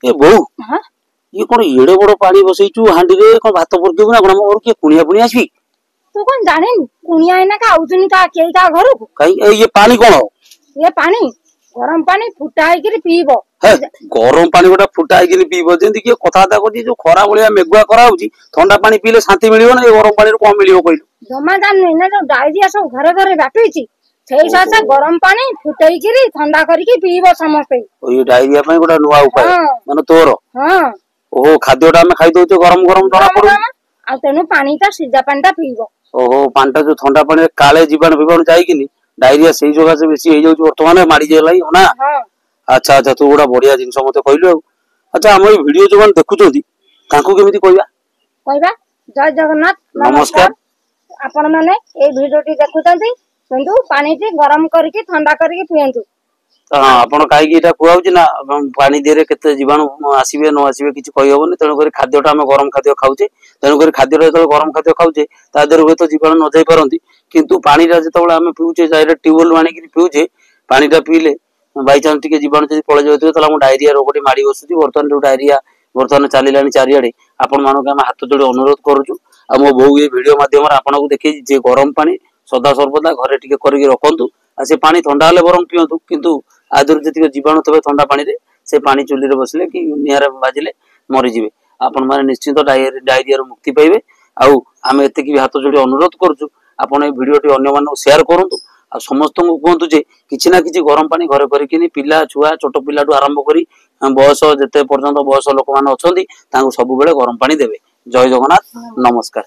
ए बहु हाँ ये कौन एड़े बड़ पानी बसईचु हांडी रे कौन भात पड़केबु ना कोन मोर के कुनिया पुनी आसी तू कौन जाने कुनिया एना का आउजनी का केई का घर को कई ये पानी कोन ये पानी गरम पानी फुटाई के पीबो है गरम पानी गोटा फुटाई के पीबो जेंति के कथा ता को जो खरा बलिया मेघुआ करा होची ठंडा पानी पीले शांति मिलियो ना ये गरम पानी रो कोन मिलियो कइलु जमा जान ना जो डायरिया सब घरे घरे बाटुची सेई सासा गरम पानी फुटाई के ठंडा करके पीबो समस्त ओ ये डायरिया पई गोटा नुवा उपाय माने तोर हां ओहो खाद्यटा हम खाइ दउछे गरम गरम जरा पड़ो आ तेनु पानीटा सिजा पानीटा पीबो ओहो पानीटा जो ठंडा पानी काले जीवाणु विवाणु जाई कि डायरिया सेई जगह से बेसी हे जाउछ वर्तमान मारी जेलाई हो ना हां अच्छा अच्छा तू गोटा बढ़िया जिनस मते कहलु अच्छा हम ए वीडियो जो देखुचोदी तांको केमिति कहबा जय जगन्नाथ नमस्कार आपण माने ए वीडियोटी देखुचंती किंतु पानीटी गरम करके ठंडा करके पियंतु हां आपण काई की एटा कुआउची ना पानी देरे केते जीवाणु आसीबे न आसीबे किछि कहि होबनी तनो करी खाद्यटा हम गरम खाद्य खाउचे तनो करी खाद्यटा जतो गरम खाद्य खाउचे ता देर होय तो जीवाणु न जाई परंती किंतु पानीटा जतबेला हम पिउचे डायरेक्ट ट्यूबवेल वाणी की पिउचे पानीटा पीले बाई चांस टिके जीवाणु जदी पळे जायतो तला हम डायरिया रोगटी माडी बसुची वर्तमान जो डायरिया वर्तमान चालिलानी चारियाडे आपण मानो के हम हाथ जोड़ी अनुरोध करूछु आ मो बहु ये वीडियो माध्यम रे आपण को देखि जे गरम पानी सदा सर्वदा घरे टिके करके रखंतु आ से पानी ठंडा हले बरम पियंतु किंतु आदर जति जीवाणु तबे ठंडा पानी रे से पानी चुली रे बसले कि नियारे बाजिले मरि जिवे आपण माने निश्चित डायरिया रो मुक्ति पाइबे आउ आमे एते कि हाथ जोड़ी अनुरोध करूछु आपण ए वीडियो टी अन्य मानक शेयर करंतु आ समस्त को कहंतु जे किछि ना किछि गरम पानी घरे करिकिनी पिला छुआ छोट पिलाटू आरंभ करी बयस जते पर्यंत बयस लोक मान अछंती तांको सब बेले गरम पानी देबे जय जगन्नाथ नमस्कार।